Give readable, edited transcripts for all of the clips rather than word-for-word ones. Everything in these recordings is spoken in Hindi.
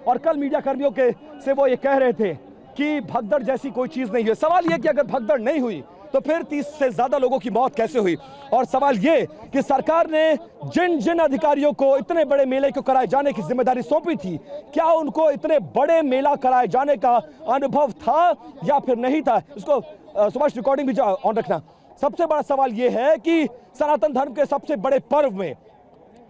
और कल मीडिया कर्मियों के से वो ये कह रहे थे कि भगदड़ जैसी कोई चीज नहीं है। सवाल यह कि अगर भगदड़ नहीं हुई तो फिर 30 से ज्यादा लोगों की मौत कैसे हुई? और सवाल ये कि सरकार ने जिन जिन अधिकारियों को इतने बड़े मेले को कराए जाने की जिम्मेदारी सौंपी थी, क्या उनको इतने बड़े मेला कराए जाने का अनुभव था या फिर नहीं था? इसको सुभाष रिकॉर्डिंग भी ऑन रखना। सबसे बड़ा सवाल यह है कि सनातन धर्म के सबसे बड़े पर्व में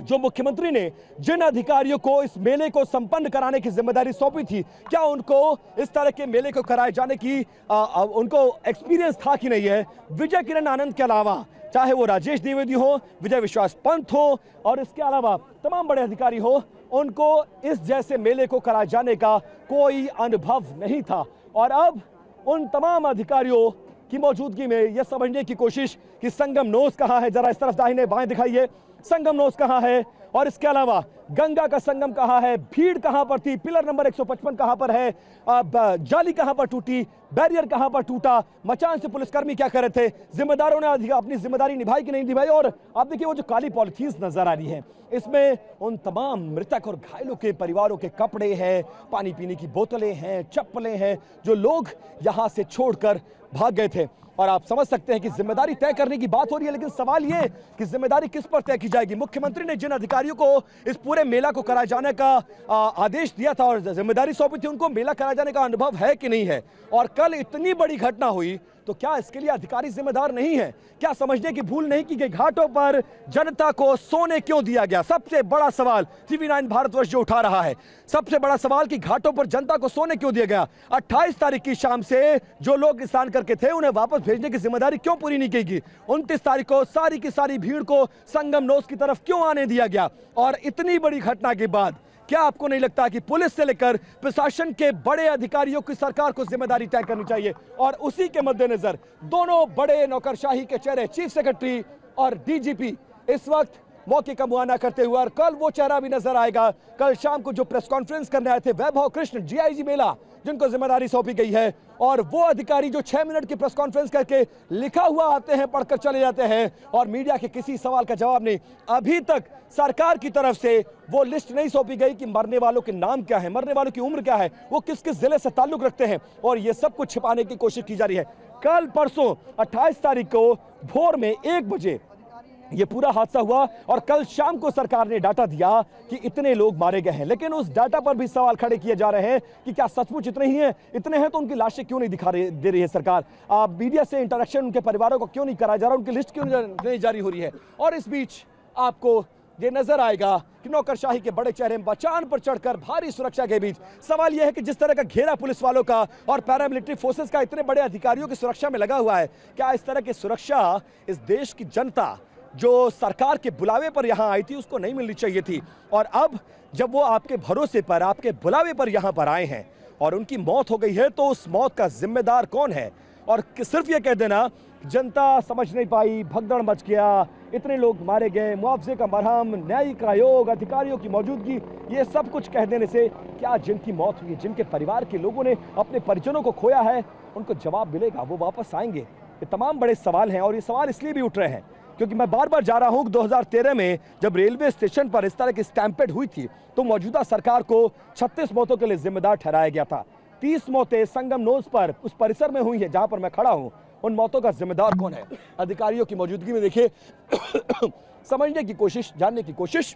जो मुख्यमंत्री ने जिन अधिकारियों को इस मेले को संपन्न कराने की जिम्मेदारी सौंपी थी, क्या उनको इस तरह के मेले को कराए जाने की उनको एक्सपीरियंस था कि नहीं है? विजय किरण आनंद के अलावा चाहे वो राजेश द्विवेदी हो, विजय विश्वास पंत हो और इसके अलावा तमाम बड़े अधिकारी हो, उनको इस जैसे मेले को कराए जाने का कोई अनुभव नहीं था। और अब उन तमाम अधिकारियों की मौजूदगी में यह समझने की कोशिश कि संगम नोस कहाँ है, जरा इस तरफ दाहिने बाएं दिखाइए, संगम नोस कहाँ है और इसके अलावा गंगा का संगम कहाँ है, भीड़ कहाँ पर थी, पिलर नंबर 155 कहाँ पर है, जाली कहाँ पर टूटी, बैरियर कहाँ पर टूटा, मचान से पुलिसकर्मी क्या कर रहे थे, जिम्मेदारों ने अपनी जिम्मेदारी निभाई कि नहीं निभाई? और आप देखिए वो जो काली पॉलिथीन्स नजर आ रही है, इसमें उन तमाम मृतक और घायलों के परिवारों के कपड़े हैं, पानी पीने की बोतलें हैं, चप्पलें हैं, जो लोग यहां से छोड़कर भाग गए थे। और आप समझ सकते हैं कि जिम्मेदारी तय करने की बात हो रही है, लेकिन सवाल ये कि जिम्मेदारी किस पर तय की जाएगी? मुख्यमंत्री ने जिन अधिकारियों को इस पूरे मेला को कराए जाने का आदेश दिया था और जिम्मेदारी सौंपी थी, उनको मेला कराए जाने का अनुभव है कि नहीं है? और कल इतनी बड़ी घटना हुई तो क्या इसके लिए अधिकारी जिम्मेदार नहीं है? क्या समझने की भूल नहीं की गई? घाटों पर जनता को सोने क्यों दिया गया? सबसे बड़ा सवाल TV9 भारतवर्ष जो उठा रहा है, सबसे बड़ा सवाल कि घाटों पर जनता को सोने क्यों दिया गया? 28 तारीख की शाम से जो लोग स्नान करके थे उन्हें वापस भेजने की जिम्मेदारी क्यों पूरी नहीं की गई? 29 तारीख को सारी की सारी भीड़ को संगम नोस की तरफ क्यों आने दिया गया? और इतनी बड़ी घटना के बाद क्या आपको नहीं लगता कि पुलिस से लेकर प्रशासन के बड़े अधिकारियों की सरकार को जिम्मेदारी तय करनी चाहिए? और उसी के मद्देनजर दोनों बड़े नौकरशाही के चेहरे, चीफ सेक्रेटरी और DGP, इस वक्त मौके का मुआयना करते हुए, और कल वो चेहरा भी नजर आएगा। कल शाम को जो प्रेस कॉन्फ्रेंस करने आए थे वैभव कृष्ण, GIG मेला, जिनको जिम्मेदारी सौंपी गई है, और वो अधिकारी जो 6 मिनट की प्रेस कॉन्फ्रेंस करके लिखा हुआ आते हैं, पढ़कर चले जाते हैं और मीडिया के किसी सवाल का जवाब नहीं। अभी तक सरकार की तरफ से वो लिस्ट नहीं सौंपी गई कि मरने वालों के नाम क्या है, मरने वालों की उम्र क्या है, वो किस किस जिले से ताल्लुक रखते हैं, और ये सब कुछ छिपाने की कोशिश की जा रही है। कल परसों 28 तारीख को भोर में 1 बजे ये पूरा हादसा हुआ और कल शाम को सरकार ने डाटा दिया कि इतने लोग मारे गए हैं, लेकिन उस डाटा पर भी सवाल खड़े किए जा रहे हैं कि क्या सचमुच इतने ही हैं? इतने हैं तो उनकी लाशें क्यों नहीं दे रही है सरकार? मीडिया से इंटरेक्शन उनके परिवारों को क्यों नहीं कराया जा रहा, उनकी लिस्ट क्यों नहीं जारी हो रही है? और इस बीच आपको ये नजर आएगा कि नौकरशाही के बड़े चेहरे मचान पर चढ़कर भारी सुरक्षा के बीच, सवाल यह है कि जिस तरह का घेरा पुलिस वालों का और पैरामिलिट्री फोर्सेस का इतने बड़े अधिकारियों की सुरक्षा में लगा हुआ है, क्या इस तरह की सुरक्षा इस देश की जनता जो सरकार के बुलावे पर यहां आई थी उसको नहीं मिलनी चाहिए थी? और अब जब वो आपके भरोसे पर, आपके बुलावे पर यहां पर आए हैं और उनकी मौत हो गई है, तो उस मौत का जिम्मेदार कौन है? और सिर्फ ये कह देना जनता समझ नहीं पाई, भगदड़ मच गया, इतने लोग मारे गए, मुआवजे का मरहम, न्यायिक आयोग, अधिकारियों की मौजूदगी, ये सब कुछ कह देने से क्या जिनकी मौत हुई, जिनके परिवार के लोगों ने अपने परिजनों को खोया है, उनको जवाब मिलेगा? वो वापस आएंगे? ये तमाम बड़े सवाल हैं और ये सवाल इसलिए भी उठ रहे हैं क्योंकि मैं बार बार जा रहा हूं 2013 में जब रेलवे स्टेशन पर इस तरह की स्टैम्पेड हुई थी तो मौजूदा सरकार को 36 मौतों के लिए जिम्मेदार ठहराया गया था। 30 मौतें संगम नोस पर, उस परिसर में हुई है जहां पर मैं खड़ा हूं। उन मौतों का जिम्मेदार कौन है? अधिकारियों की मौजूदगी में देखिए समझने की कोशिश, जानने की कोशिश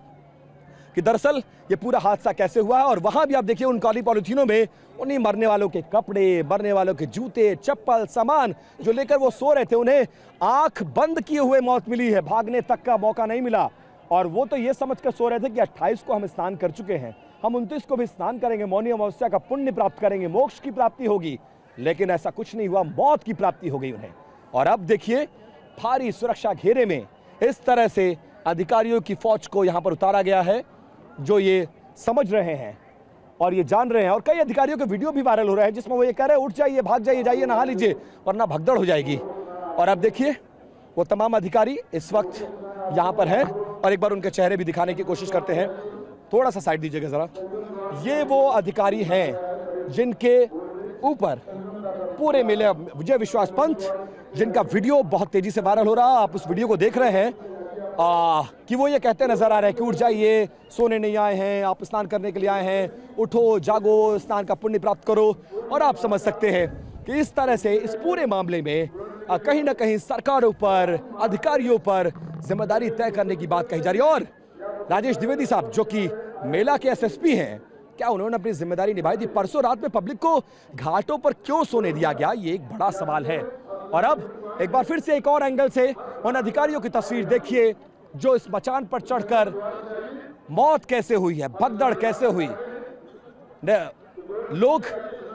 कि दरअसल ये पूरा हादसा कैसे हुआ है। और वहां भी आप देखिए उन काली पॉलिथीनों में उन्हीं मरने वालों के कपड़े, मरने वालों के जूते, चप्पल, सामान जो लेकर वो सो रहे थे, उन्हें आंख बंद किए हुए मौत मिली है, भागने तक का मौका नहीं मिला। और वो तो ये समझकर सो रहे थे कि 28 को हम स्नान कर चुके हैं, हम 29 को भी स्नान करेंगे, मौनी अमावस्या का पुण्य प्राप्त करेंगे, मोक्ष की प्राप्ति होगी, लेकिन ऐसा कुछ नहीं हुआ, मौत की प्राप्ति हो गई उन्हें। और अब देखिए भारी सुरक्षा घेरे में इस तरह से अधिकारियों की फौज को यहां पर उतारा गया है जो ये समझ रहे हैं और ये जान रहे हैं। और कई अधिकारियों के वीडियो भी वायरल हो रहे हैं जिसमें वो ये कह रहे हैं उठ जाइए, भाग जाइए, जाइए नहा लीजिए वरना भगदड़ हो जाएगी। और अब देखिए वो तमाम अधिकारी इस वक्त यहाँ पर हैं और एक बार उनके चेहरे भी दिखाने की कोशिश करते हैं। थोड़ा सा साइड दीजिएगा जरा। ये वो अधिकारी हैं जिनके ऊपर पूरे मेले, विजय विश्वास पंत, जिनका वीडियो बहुत तेजी से वायरल हो रहा है, आप उस वीडियो को देख रहे हैं। कि वो ये कहते नजर आ रहे हैं कि उठ जाइए, सोने नहीं आए हैं, आप स्नान करने के लिए आए हैं, उठो जागो, स्नान का पुण्य प्राप्त करो। और आप समझ सकते हैं कि इस तरह से इस पूरे मामले में कहीं ना कहीं सरकारों पर, अधिकारियों पर जिम्मेदारी तय करने की बात कही जा रही है। और राजेश द्विवेदी साहब जो कि मेला के एसएसपी हैं, क्या उन्होंने अपनी जिम्मेदारी निभाई थी? परसों रात में पब्लिक को घाटों पर क्यों सोने दिया गया, ये एक बड़ा सवाल है। और अब एक बार फिर से एक और एंगल से उन अधिकारियों की तस्वीर देखिए जो इस मचान पर चढ़कर मौत कैसे हुई है, भगदड़ कैसे हुई।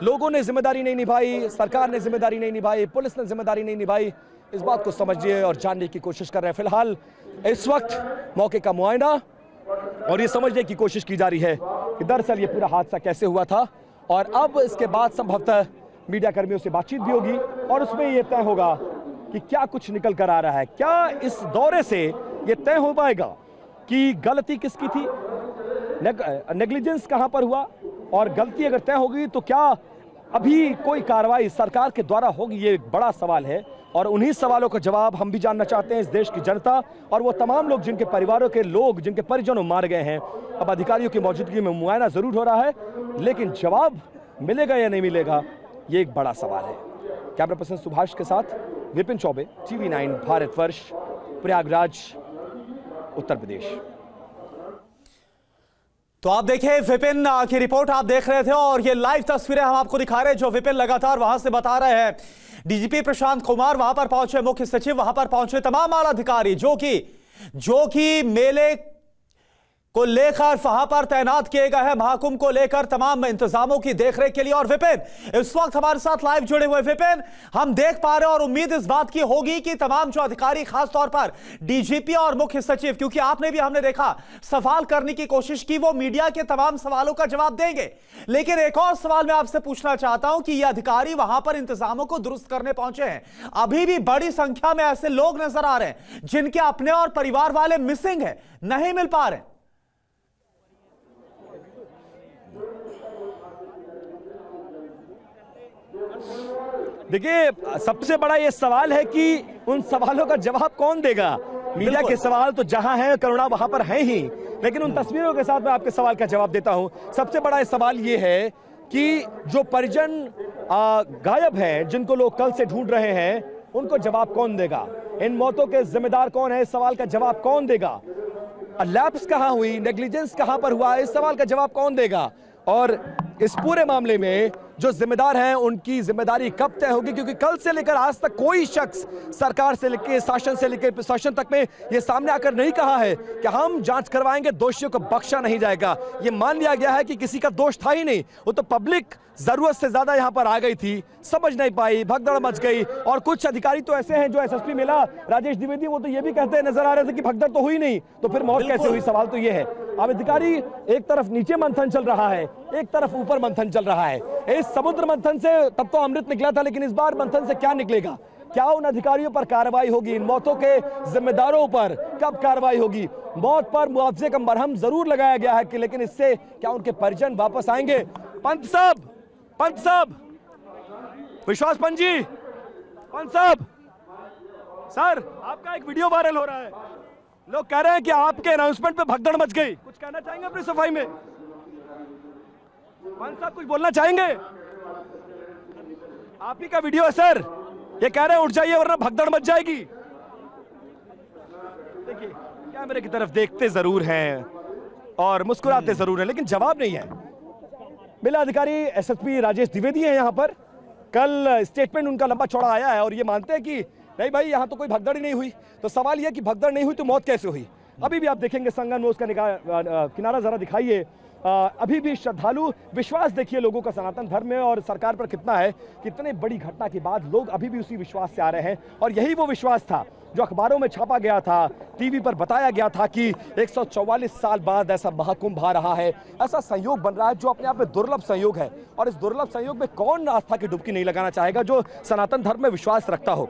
लोगों ने जिम्मेदारी नहीं निभाई, सरकार ने जिम्मेदारी नहीं निभाई, पुलिस ने जिम्मेदारी नहीं निभाई। इस बात को समझिए और जानने की कोशिश कर रहे हैं। फिलहाल इस वक्त मौके का मुआयना और ये समझने की कोशिश की जा रही है कि दरअसल ये पूरा हादसा कैसे हुआ था। और अब इसके बाद संभवतः मीडिया कर्मियों से बातचीत भी होगी और उसमें यह तय होगा कि क्या कुछ निकल कर आ रहा है। क्या इस दौरे से यह तय हो पाएगा कि गलती किसकी थी, नेग्लिजेंस कहां पर हुआ, और गलती अगर तय होगी तो क्या अभी कोई कार्रवाई सरकार के द्वारा होगी, ये एक बड़ा सवाल है। और उन्हीं सवालों का जवाब हम भी जानना चाहते हैं, इस देश की जनता और वो तमाम लोग जिनके परिवारों के लोग, जिनके परिजनों मार गए हैं। अब अधिकारियों की मौजूदगी में मुआयना जरूर हो रहा है, लेकिन जवाब मिलेगा या नहीं मिलेगा, ये एक बड़ा सवाल है। कैमरा पर्सन सुभाष के साथ विपिन चौबे, TV9 भारतवर्ष, प्रयागराज, उत्तर प्रदेश। तो आप देखें विपिन की रिपोर्ट आप देख रहे थे और ये लाइव तस्वीरें हम आपको दिखा रहे हैं जो विपिन लगातार वहां से बता रहे हैं। डीजीपी प्रशांत कुमार वहां पर पहुंचे, मुख्य सचिव वहां पर पहुंचे, तमाम आला अधिकारी जो कि मेले को लेकर वहां पर तैनात किए गए हैं, महाकुंभ को लेकर तमाम इंतजामों की देखरेख के लिए। और विपिन इस वक्त हमारे साथ लाइव जुड़े हुए। विपिन, हम देख पा रहे हैं और उम्मीद इस बात की होगी कि तमाम जो अधिकारी, खासतौर पर डीजीपी और मुख्य सचिव, क्योंकि आपने भी, हमने देखा, सवाल करने की कोशिश की, वो मीडिया के तमाम सवालों का जवाब देंगे। लेकिन एक और सवाल मैं आपसे पूछना चाहता हूं कि ये अधिकारी वहां पर इंतजामों को दुरुस्त करने पहुंचे हैं, अभी भी बड़ी संख्या में ऐसे लोग नजर आ रहे हैं जिनके अपने और परिवार वाले मिसिंग है, नहीं मिल पा रहे। देखिए, सबसे बड़ा ये सवाल है कि उन सवालों का जवाब कौन देगा। मीडिया के सवाल तो जहां है करुणा वहां पर है ही, लेकिन उन तस्वीरों के साथ मैं आपके सवाल का जवाब देता हूं। सबसे बड़ा सवाल ये है कि जो परिजन गायब हैं, जिनको लोग कल से ढूंढ रहे हैं, उनको जवाब कौन देगा? इन मौतों के जिम्मेदार कौन है, इस सवाल का जवाब कौन देगा? लैप्स कहां हुई, नेग्लिजेंस कहां पर हुआ, इस सवाल का जवाब कौन देगा? और इस पूरे मामले में जो जिम्मेदार हैं उनकी जिम्मेदारी कब तय होगी? क्योंकि कल से लेकर आज तक कोई शख्स सरकार से लेकर, शासन से लेकर प्रशासन तक में ये सामने आकर नहीं कहा है कि हम जांच करवाएंगे, दोषियों को बख्शा नहीं जाएगा। ये मान लिया गया है कि किसी का दोष था ही नहीं, वो तो पब्लिक जरूरत से ज्यादा यहां पर आ गई थी, समझ नहीं पाई, भगदड़ मच गई। और कुछ अधिकारी तो ऐसे हैं जो एसएसपी मिला राजेश द्विवेदी, वो तो ये भी कहते नजर आ रहे थे कि भगदड़ तो हुई नहीं, तो फिर मौत कैसे हुई? सवाल तो ये है। अब अधिकारी, एक तरफ नीचे मंथन चल रहा है, एक तरफ ऊपर मंथन चल रहा है। इस समुद्र मंथन से तब तो अमृत निकला था, लेकिन इस बार मंथन से क्या निकलेगा? क्या उन अधिकारियों पर कार्रवाई होगी? इन मौतों के जिम्मेदारों पर कब कार्रवाई होगी? मौत पर मुआवजे का मरहम जरूर लगाया गया है कि, लेकिन इससे क्या उनके परिजन वापस आएंगे? पंत साहब, विश्वास पंत जी, पंत साहब, सर, आपका एक वीडियो वायरल हो रहा है, लोग कह रहे हैं कि आपके अनाउंसमेंट पे भगदड़ मच गई, कुछ कहना चाहेंगे अपनी सफाई में? पंत साहब कुछ बोलना चाहेंगे? आप ही का वीडियो है सर, ये कह रहे हैं उठ जाइए वरना भगदड़ मच जाएगी। देखिए, कैमरे की तरफ देखते जरूर हैं और मुस्कुराते जरूर हैं, लेकिन जवाब नहीं है। मेला अधिकारी एसएसपी राजेश द्विवेदी हैं यहाँ पर। कल स्टेटमेंट उनका लंबा चौड़ा आया है और ये मानते हैं कि नहीं भाई, यहाँ तो कोई भगदड़ ही नहीं हुई। तो सवाल यह कि भगदड़ नहीं हुई तो मौत कैसे हुई? अभी भी आप देखेंगे संगम में उसका किनारा जरा दिखाइए, अभी भी श्रद्धालु, विश्वास देखिए लोगों का सनातन धर्म में और सरकार पर कितना है। कितने बड़ी घटना के बाद लोग अभी भी उसी विश्वास से आ रहे हैं, और यही वो विश्वास था जो अखबारों में छापा गया था, टीवी पर बताया गया था कि 144 साल बाद ऐसा महाकुंभ आ रहा है, ऐसा संयोग बन रहा है जो अपने आप में दुर्लभ संयोग है। और इस दुर्लभ संयोग में कौन आस्था की डुबकी नहीं लगाना चाहेगा जो सनातन धर्म में विश्वास रखता हो?